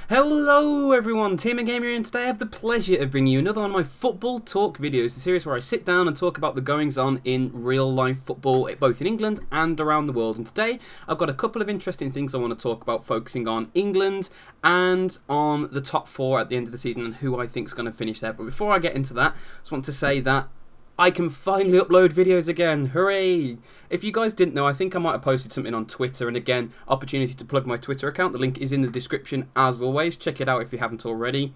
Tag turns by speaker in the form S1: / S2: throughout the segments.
S1: Hello everyone, Tmmgamer here, and today I have the pleasure of bringing you another one of my football talk videos, a series where I sit down and talk about the goings on in real life football, both in England and around the world. And today I've got a couple of interesting things I want to talk about, focusing on England and on the top four at the end of the season and who I think is going to finish there. But before I get into that, I just want to say that I can finally upload videos again. Hooray! If you guys didn't know, I think I might have posted something on Twitter, and again, opportunity to plug my Twitter account. The link is in the description as always. Check it out if you haven't already.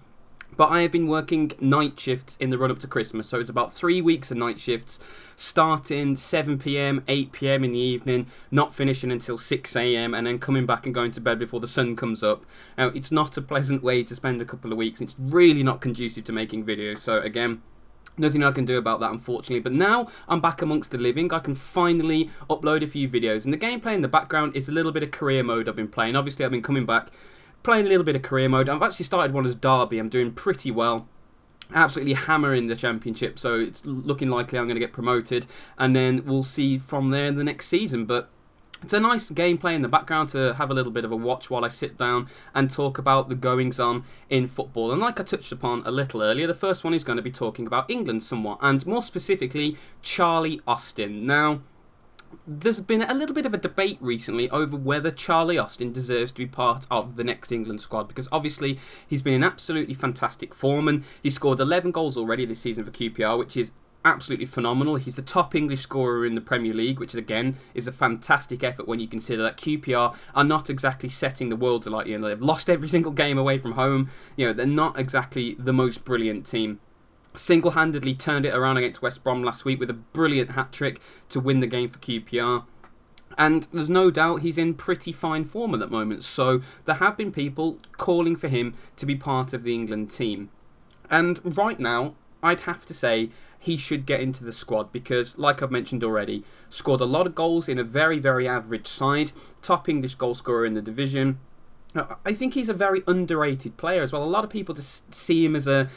S1: But I have been working night shifts in the run up to Christmas, so it's about 3 weeks of night shifts, starting 7 PM, 8 PM in the evening, not finishing until 6 AM, and then coming back and going to bed before the sun comes up. Now, it's not a pleasant way to spend a couple of weeks. It's really not conducive to making videos, so again, nothing I can do about that, unfortunately. But now I'm back amongst the living. I can finally upload a few videos. And the gameplay in the background is a little bit of career mode I've been playing. Obviously, I've been coming back, playing a little bit of career mode. I've actually started one as Derby. I'm doing pretty well. Absolutely hammering the championship. So it's looking likely I'm going to get promoted. And then we'll see from there in the next season. But it's a nice gameplay in the background to have a little bit of a watch while I sit down and talk about the goings on in football. And like I touched upon a little earlier, the first one is going to be talking about England somewhat, and more specifically Charlie Austin. Now, there's been a little bit of a debate recently over whether Charlie Austin deserves to be part of the next England squad, because obviously he's been in absolutely fantastic form, and he's scored 11 goals already this season for QPR, which is absolutely phenomenal. He's the top English scorer in the Premier League, which again is a fantastic effort when you consider that QPR are not exactly setting the world alight. You know, they've lost every single game away from home. You know, they're not exactly the most brilliant team. Single-handedly turned it around against West Brom last week with a brilliant hat-trick to win the game for QPR. And there's no doubt he's in pretty fine form at the moment. So there have been people calling for him to be part of the England team. And right now, I'd have to say he should get into the squad because, like I've mentioned already, scored a lot of goals in a very, very average side, top English goal scorer in the division. I think he's a very underrated player as well. A lot of people just see him as a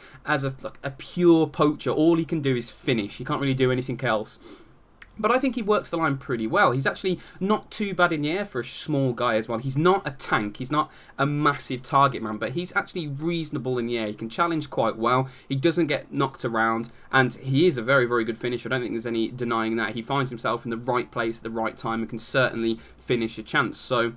S1: pure poacher. All he can do is finish. He can't really do anything else. But I think he works the line pretty well. He's actually not too bad in the air for a small guy as well. He's not a tank. He's not a massive target man, but he's actually reasonable in the air. He can challenge quite well. He doesn't get knocked around, and he is a very, very good finisher. I don't think there's any denying that. He finds himself in the right place at the right time and can certainly finish a chance. So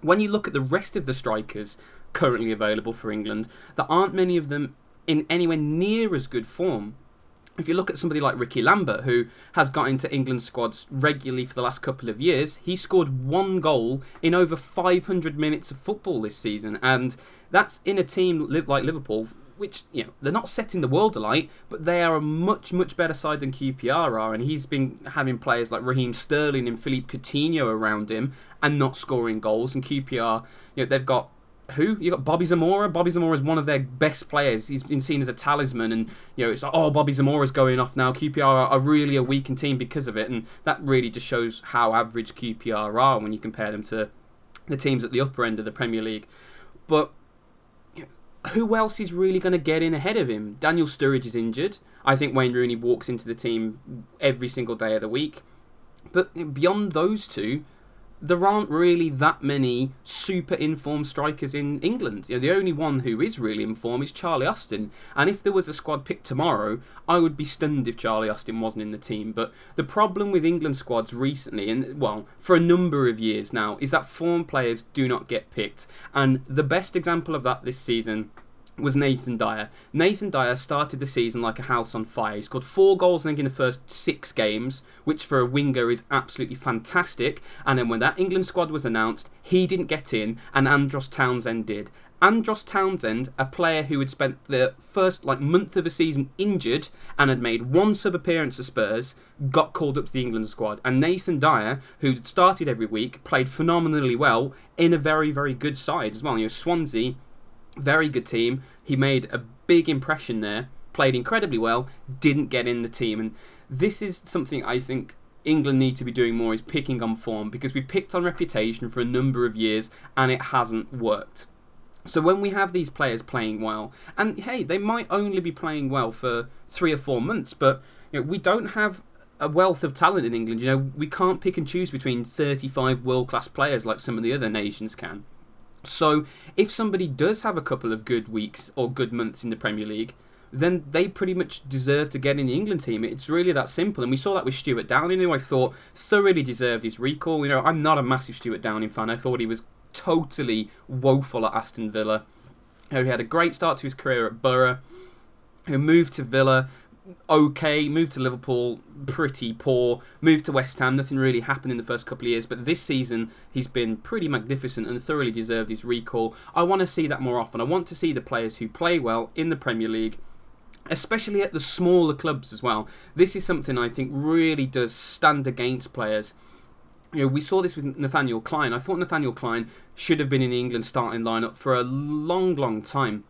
S1: when you look at the rest of the strikers currently available for England, there aren't many of them in anywhere near as good form. If you look at somebody like Ricky Lambert, who has got into England squads regularly for the last couple of years, he scored 1 goal in over 500 minutes of football this season. And that's in a team like Liverpool, which, you know, they're not setting the world alight, but they are a much, much better side than QPR are. And he's been having players like Raheem Sterling and Philippe Coutinho around him and not scoring goals. And QPR, you know, they've got who? You got Bobby Zamora. Bobby Zamora is one of their best players. He's been seen as a talisman, and you know, it's like, oh, Bobby Zamora's going off now. QPR are really a weakened team because of it, and that really just shows how average QPR are when you compare them to the teams at the upper end of the Premier League. But you know, who else is really going to get in ahead of him? Daniel Sturridge is injured. I think Wayne Rooney walks into the team every single day of the week. But beyond those two, there aren't really that many super informed strikers in England. You know, the only one who is really informed is Charlie Austin. And if there was a squad picked tomorrow, I would be stunned if Charlie Austin wasn't in the team. But the problem with England squads recently, and well, for a number of years now, is that form players do not get picked. And the best example of that this season was Nathan Dyer. Nathan Dyer started the season like a house on fire. He scored 4 goals, I think, in the first 6 games, which for a winger is absolutely fantastic. And then when that England squad was announced, he didn't get in, and Andros Townsend did. Andros Townsend, a player who had spent the first month of the season injured and had made 1 sub-appearance for Spurs, got called up to the England squad. And Nathan Dyer, who started every week, played phenomenally well in a very, very good side as well. You know, Swansea, very good team. He made a big impression there, played incredibly well, didn't get in the team. And this is something I think England need to be doing more, is picking on form, because we've picked on reputation for a number of years and it hasn't worked. So when we have these players playing well, and hey, they might only be playing well for 3 or 4 months, but you know, we don't have a wealth of talent in England. You know, we can't pick and choose between 35 world-class players like some of the other nations can. So if somebody does have a couple of good weeks or good months in the Premier League, then they pretty much deserve to get in the England team. It's really that simple. And we saw that with Stuart Downing, who I thought thoroughly deserved his recall. I'm not a massive Stuart Downing fan. I thought he was totally woeful at Aston Villa. He had a great start to his career at Borough, who moved to Villa, okay, moved to Liverpool, pretty poor, moved to West Ham, nothing really happened in the first couple of years, but this season he's been pretty magnificent and thoroughly deserved his recall. I want to see that more often. I want to see the players who play well in the Premier League, especially at the smaller clubs as well. This is something I think really does stand against players. We saw this with Nathaniel Clyne. I thought Nathaniel Clyne should have been in the England starting lineup for a long, long time.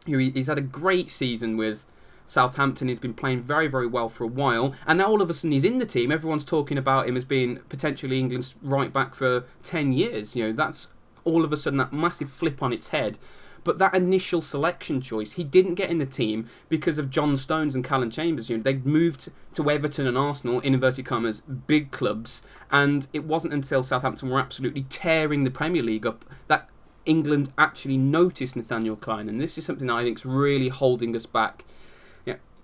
S1: He's had a great season with Southampton. He's been playing very, very well for a while, and now all of a sudden he's in the team. Everyone's talking about him as being potentially England's right back for 10 years. That's all of a sudden that massive flip on its head. But that initial selection choice, he didn't get in the team because of John Stones and Callum Chambers. They'd moved to Everton and Arsenal, in inverted commas, big clubs, and it wasn't until Southampton were absolutely tearing the Premier League up that England actually noticed Nathaniel Clyne, and this is something that I think is really holding us back.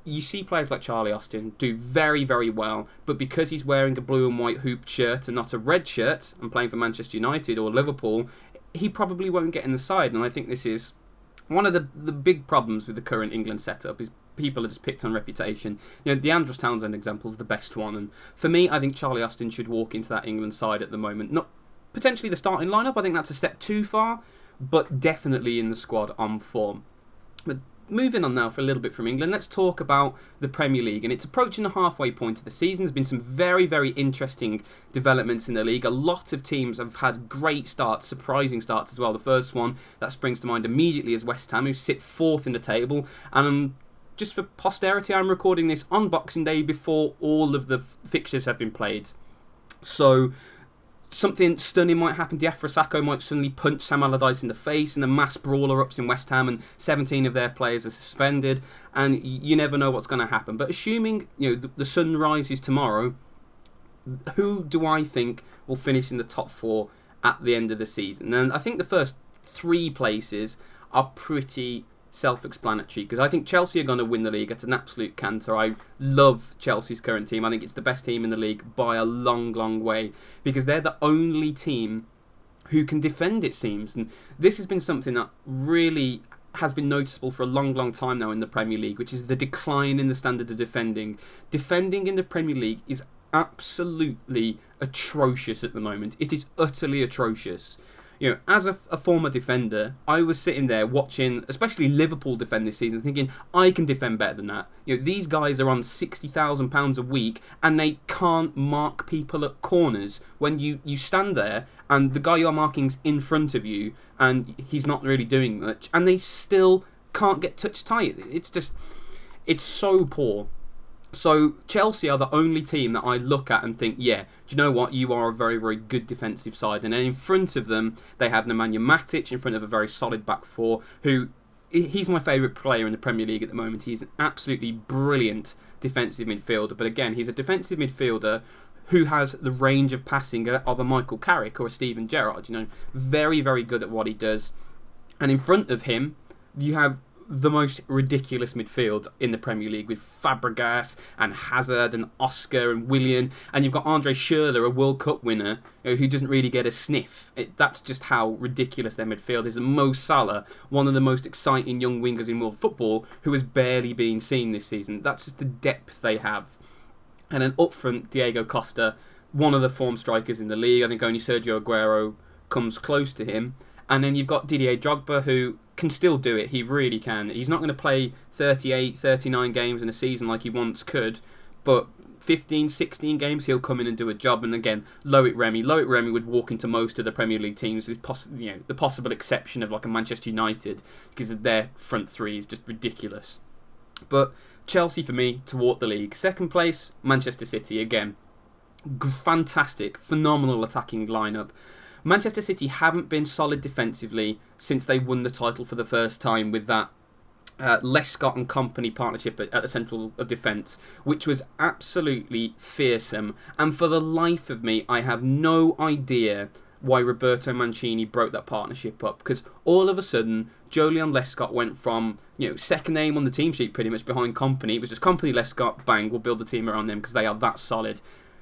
S1: You see players like Charlie Austin do very, very well, but because he's wearing a blue and white hooped shirt and not a red shirt and playing for Manchester United or Liverpool, he probably won't get in the side. And I think this is one of the big problems with the current England setup is people are just picked on reputation. The Andros Townsend example is the best one, and for me, I think Charlie Austin should walk into that England side at the moment. Not potentially the starting lineup, I think that's a step too far, but definitely in the squad on form. But moving on now for a little bit from England, let's talk about the Premier League, and it's approaching the halfway point of the season. There's been some very, very interesting developments in the league. A lot of teams have had great starts, surprising starts as well. The first one that springs to mind immediately is West Ham, who sit 4th in the table, and just for posterity, I'm recording this on Boxing Day before all of the fixtures have been played. So something stunning might happen. Diafra Sakho might suddenly punch Sam Allardyce in the face, and the mass brawler-ups in West Ham, and 17 of their players are suspended, and you never know what's going to happen. But assuming the sun rises tomorrow, who do I think will finish in the top 4 at the end of the season? And I think the first 3 places are pretty self-explanatory, because I think Chelsea are going to win the league at an absolute canter. I love Chelsea's current team. I think it's the best team in the league by a long, long way, because they're the only team who can defend, it seems. And this has been something that really has been noticeable for a long, long time now in the Premier League, which is the decline in the standard of defending. Defending in the Premier League is absolutely atrocious at the moment. It is utterly atrocious. As a former defender, I was sitting there watching, especially Liverpool defend this season, thinking, I can defend better than that. These guys are on £60,000 a week, and they can't mark people at corners. When you stand there, and the guy you're marking's in front of you, and he's not really doing much, and they still can't get touch tight. It's so poor. So Chelsea are the only team that I look at and think, yeah, do you know what? You are a very, very good defensive side. And then in front of them, they have Nemanja Matic in front of a very solid back 4, who, he's my favourite player in the Premier League at the moment. He's an absolutely brilliant defensive midfielder. But again, he's a defensive midfielder who has the range of passing of a Michael Carrick or a Steven Gerrard. Very, very good at what he does. And in front of him, you have the most ridiculous midfield in the Premier League with Fabregas and Hazard and Oscar and Willian, and you've got Andre Schürrle, a World Cup winner, who doesn't really get a sniff. That's just how ridiculous their midfield is. And Mo Salah, one of the most exciting young wingers in world football, who has barely been seen this season. That's just the depth they have. And then up front, Diego Costa, one of the form strikers in the league. I think only Sergio Aguero comes close to him. And then you've got Didier Drogba, who can still do it. He really can. He's not going to play 38, 39 games in a season like he once could, but 15, 16 games he'll come in and do a job. And again, Loic Remy would walk into most of the Premier League teams, with the possible exception of like a Manchester United, because of their front 3 is just ridiculous. But Chelsea for me to walk the league. Second place, Manchester City again. Fantastic, phenomenal attacking lineup. Manchester City haven't been solid defensively since they won the title for the first time with that Lescott and Company partnership at the central of defence, which was absolutely fearsome. And for the life of me, I have no idea why Roberto Mancini broke that partnership up, because all of a sudden Joleon Lescott went from, second name on the team sheet pretty much behind Kompany. It was just Kompany, Lescott, bang, we'll build the team around them because they are that solid.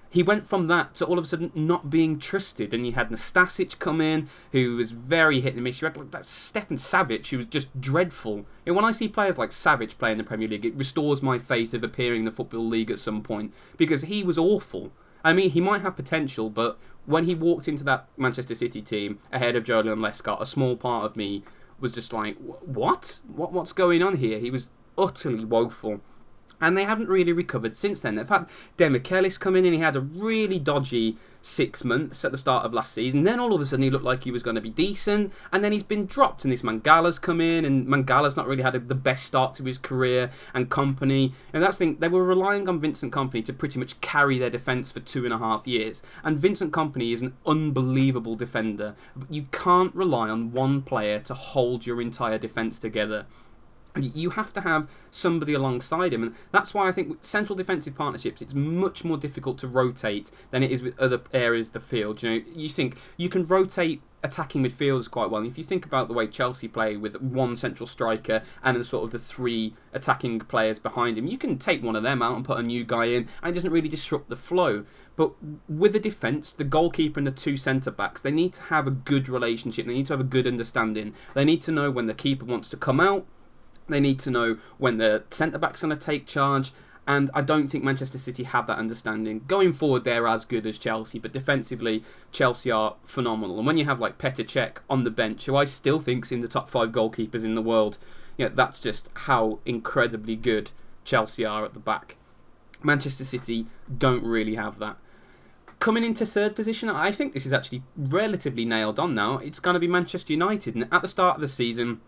S1: He went from that to all of a sudden not being trusted, and you had Nastasic come in, who was very hit and miss. You had like that Stefan Savic, who was just dreadful. And when I see players like Savic play in the Premier League, it restores my faith of appearing in the Football League at some point, because he was awful. I mean, he might have potential, but when he walked into that Manchester City team ahead of Joleon Lescott, a small part of me was just like, what? What's going on here? He was utterly woeful. And they haven't really recovered since then. They've had Demichelis come in, and he had a really dodgy 6 months at the start of last season. Then all of a sudden he looked like he was going to be decent, and then he's been dropped, and this Mangala's come in, and Mangala's not really had the best start to his career, and Kompany. And that's the thing, they were relying on Vincent Kompany to pretty much carry their defence for 2.5 years. And Vincent Kompany is an unbelievable defender. But you can't rely on one player to hold your entire defence together. You have to have somebody alongside him, and that's why I think with central defensive partnerships, it's much more difficult to rotate than it is with other areas of the field. You think you can rotate attacking midfielders quite well. And if you think about the way Chelsea play with one central striker and then sort of the 3 attacking players behind him, you can take one of them out and put a new guy in, and it doesn't really disrupt the flow. But with the defence, the goalkeeper and the 2 centre-backs, they need to have a good relationship. They need to have a good understanding. They need to know when the keeper wants to come out. They need to know when the centre-back's going to take charge, and I don't think Manchester City have that understanding. Going forward, they're as good as Chelsea, but defensively, Chelsea are phenomenal. And when you have like Petr Cech on the bench, who I still think is in the top 5 goalkeepers in the world, that's just how incredibly good Chelsea are at the back. Manchester City don't really have that. Coming into 3rd position, I think this is actually relatively nailed on now. It's going to be Manchester United, and at the start of the season,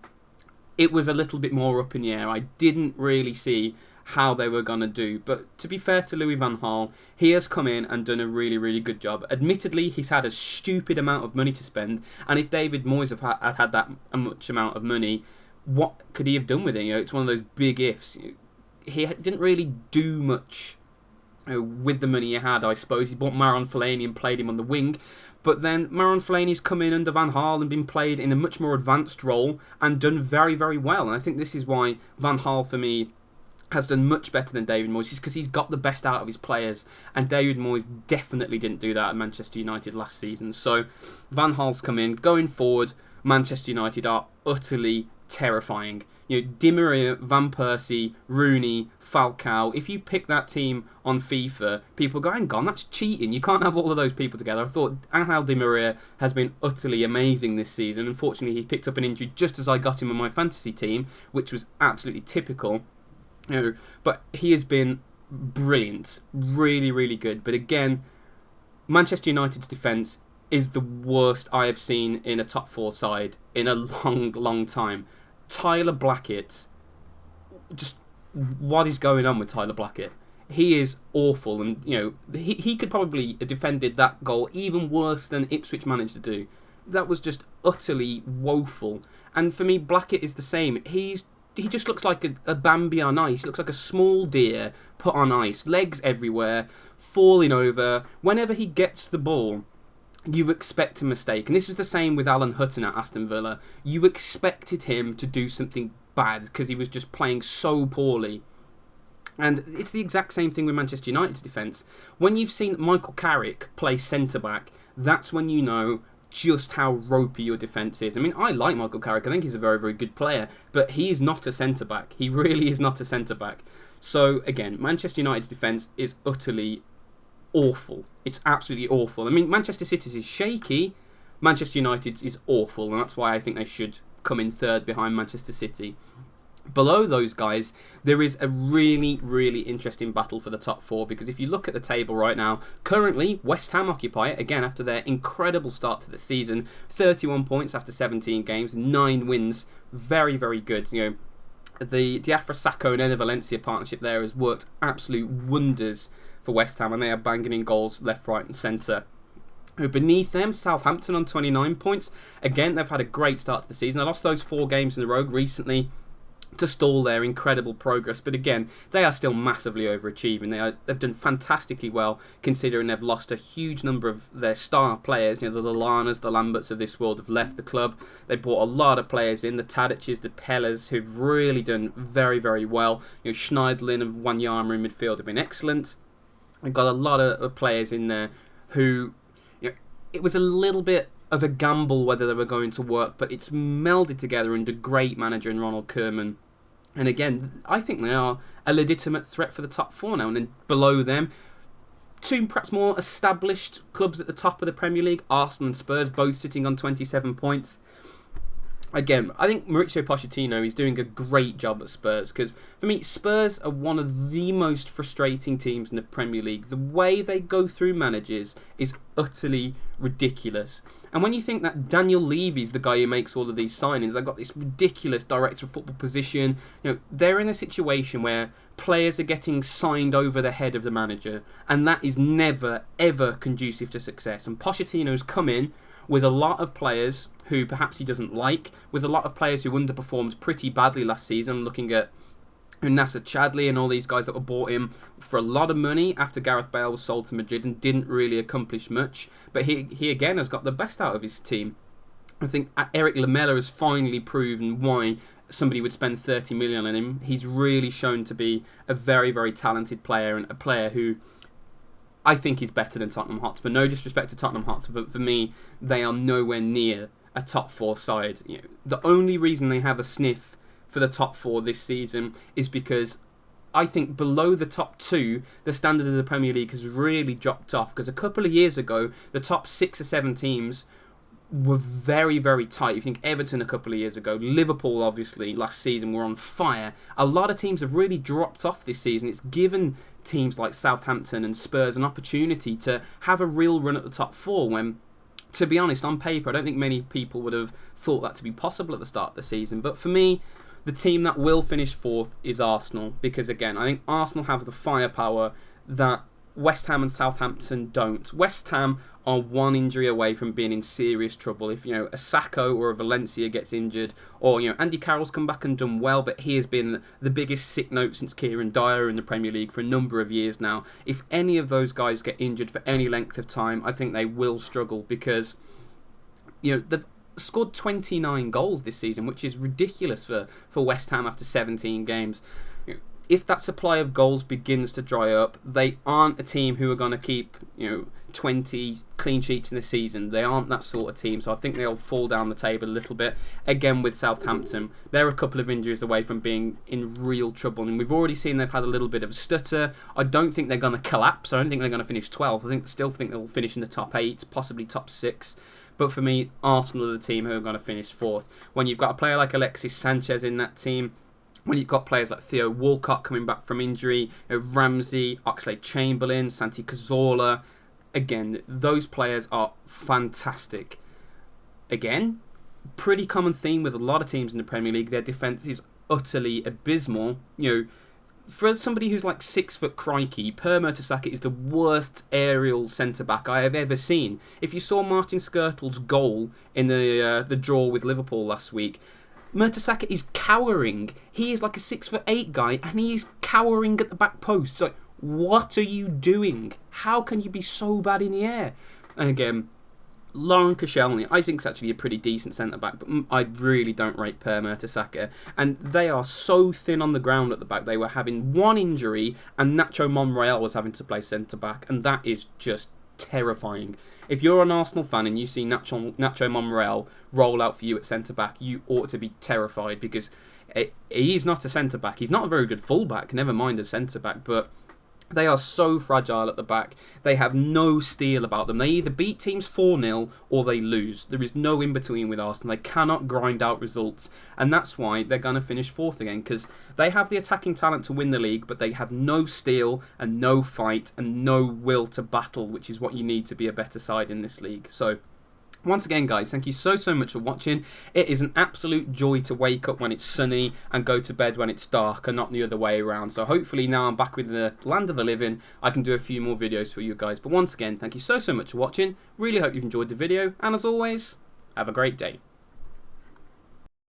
S1: it was a little bit more up in the air. I didn't really see how they were going to do. But to be fair to Louis van Gaal, he has come in and done a really, really good job. Admittedly, he's had a stupid amount of money to spend. And if David Moyes had had that much amount of money, what could he have done with it? It's one of those big ifs. He didn't really do much with the money he had, I suppose. He bought Marouane Fellaini and played him on the wing. But then Marouane Fellaini's come in under Van Gaal and been played in a much more advanced role and done very, very well. And I think this is why Van Gaal, for me, has done much better than David Moyes, because he's got the best out of his players. And David Moyes definitely didn't do that at Manchester United last season. So Van Gaal's come in. Going forward, Manchester United are utterly terrifying. Di Maria, Van Persie, Rooney, Falcao. If you pick that team on FIFA, people go, hang on, that's cheating. You can't have all of those people together. I thought Angel Di Maria has been utterly amazing this season. Unfortunately, he picked up an injury just as I got him on my fantasy team, which was absolutely typical. But he has been brilliant. Really, really good. But again, Manchester United's defence is the worst I have seen in a top 4 side in a long, long time. Tyler Blackett, just what is going on with Tyler Blackett? He is awful, and he could probably have defended that goal even worse than Ipswich managed to do. That was just utterly woeful. And for me, Blackett is the same. He just looks like a Bambi on ice. He looks like a small deer put on ice, legs everywhere, falling over. Whenever he gets the ball, you expect a mistake. And this was the same with Alan Hutton at Aston Villa. You expected him to do something bad because he was just playing so poorly. And it's the exact same thing with Manchester United's defence. When you've seen Michael Carrick play centre-back, that's when you know just how ropey your defence is. I mean, I like Michael Carrick. I think he's a very, very good player. But he is not a centre-back. He really is not a centre-back. So, again, Manchester United's defence is utterly awful. It's absolutely awful. I mean, Manchester City's is shaky. Manchester United's is awful. And that's why I think they should come in 3rd behind Manchester City. Below those guys, there is a really, really interesting battle for the top 4, because if you look at the table right now, currently West Ham occupy it, again after their incredible start to the season, 31 points after 17 games, 9 wins, very, very good. The Diafra Sakho and Enner Valencia partnership there has worked absolute wonders for West Ham, and they are banging in goals left, right and centre. Beneath them, Southampton on 29 points. Again, they've had a great start to the season. They lost those 4 games in a row recently, to stall their incredible progress. But again, they are still massively overachieving. They've done fantastically well, considering they've lost a huge number of their star players. You know, the Lallanas, the Lamberts of this world have left the club. They brought a lot of players in, the Tadiches, the Pellas, who've really done very, very well. You know, Schneidlin and Wanyama in midfield have been excellent. They've got a lot of players in there who, you know, it was a little bit of a gamble whether they were going to work, but it's melded together under great manager in Ronald Koeman. And again, I think they are a legitimate threat for the top 4 now. And then below them, 2 perhaps more established clubs at the top of the Premier League, Arsenal and Spurs, both sitting on 27 points. Again, I think Mauricio Pochettino is doing a great job at Spurs, because for me, Spurs are one of the most frustrating teams in the Premier League. The way they go through managers is utterly ridiculous. And when you think that Daniel Levy's the guy who makes all of these signings, they've got this ridiculous director of football position. You know, they're in a situation where players are getting signed over the head of the manager, and that is never, ever conducive to success. And Pochettino's come in with a lot of players who perhaps he doesn't like, with a lot of players who underperformed pretty badly last season. I'm looking at Nacer Chadli and all these guys that were bought in for a lot of money after Gareth Bale was sold to Madrid and didn't really accomplish much. But he again has got the best out of his team. I think Eric Lamela has finally proven why somebody would spend 30 million on him. He's really shown to be a very, very talented player, and a player who I think is better than Tottenham Hotspur. No disrespect to Tottenham Hotspur, but for me, they are nowhere near a top 4 side. You know, the only reason they have a sniff for the top 4 this season is because I think below the top 2, the standard of the Premier League has really dropped off. Because a couple of years ago, the top 6 or 7 teams were very, very tight. You think Everton a couple of years ago, Liverpool obviously last season were on fire. A lot of teams have really dropped off this season. It's given teams like Southampton and Spurs an opportunity to have a real run at the top 4 when, to be honest, on paper, I don't think many people would have thought that to be possible at the start of the season. But for me, the team that will finish 4th is Arsenal, because again, I think Arsenal have the firepower that West Ham and Southampton don't. West Ham are 1 injury away from being in serious trouble. If, you know, a Sacco or a Valencia gets injured, or, you know, Andy Carroll's come back and done well, but he has been the biggest sick note since Kieran Dyer in the Premier League for a number of years now. If any of those guys get injured for any length of time, I think they will struggle, because, you know, they've scored 29 goals this season, which is ridiculous for West Ham after 17 games. If that supply of goals begins to dry up, they aren't a team who are going to keep, you know, 20 clean sheets in the season. They aren't that sort of team, so I think they'll fall down the table a little bit. Again, with Southampton, they're a couple of injuries away from being in real trouble, and we've already seen they've had a little bit of a stutter. I don't think they're going to collapse. I don't think they're going to finish 12th. Still think they'll finish in the top 8, possibly top 6. But for me, Arsenal are the team who are going to finish 4th. When you've got a player like Alexis Sanchez in that team, when you've got players like Theo Walcott coming back from injury, Ramsey, Oxlade-Chamberlain, Santi Cazorla, again, those players are fantastic. Again, pretty common theme with a lot of teams in the Premier League. Their defence is utterly abysmal. You know, for somebody who's like 6 foot crikey, Per Mertesacker is the worst aerial centre-back I have ever seen. If you saw Martin Skirtle's goal in the draw with Liverpool last week, Mertesacker is cowering. He is like a 6'8" guy, and he is cowering at the back post. It's like, what are you doing? How can you be so bad in the air? And again, Lauren Koscielny, I think, is actually a pretty decent centre-back, but I really don't rate Per Mertesacker. And they are so thin on the ground at the back. They were having 1 injury, and Nacho Monreal was having to play centre-back, and that is just terrifying. If you're an Arsenal fan and you see Nacho Monreal roll out for you at centre-back, you ought to be terrified, because he's not a centre-back. He's not a very good full-back, never mind a centre-back, but they are so fragile at the back. They have no steel about them. They either beat teams 4-0 or they lose. There is no in-between with Arsenal. They cannot grind out results. And that's why they're going to finish 4th again, because they have the attacking talent to win the league, but they have no steel and no fight and no will to battle, which is what you need to be a better side in this league. So, once again, guys, thank you so much for watching. It is an absolute joy to wake up when it's sunny and go to bed when it's dark, and not the other way around. So hopefully now I'm back with the land of the living, I can do a few more videos for you guys. But once again, thank you so much for watching. Really hope you've enjoyed the video, and as always, have a great day.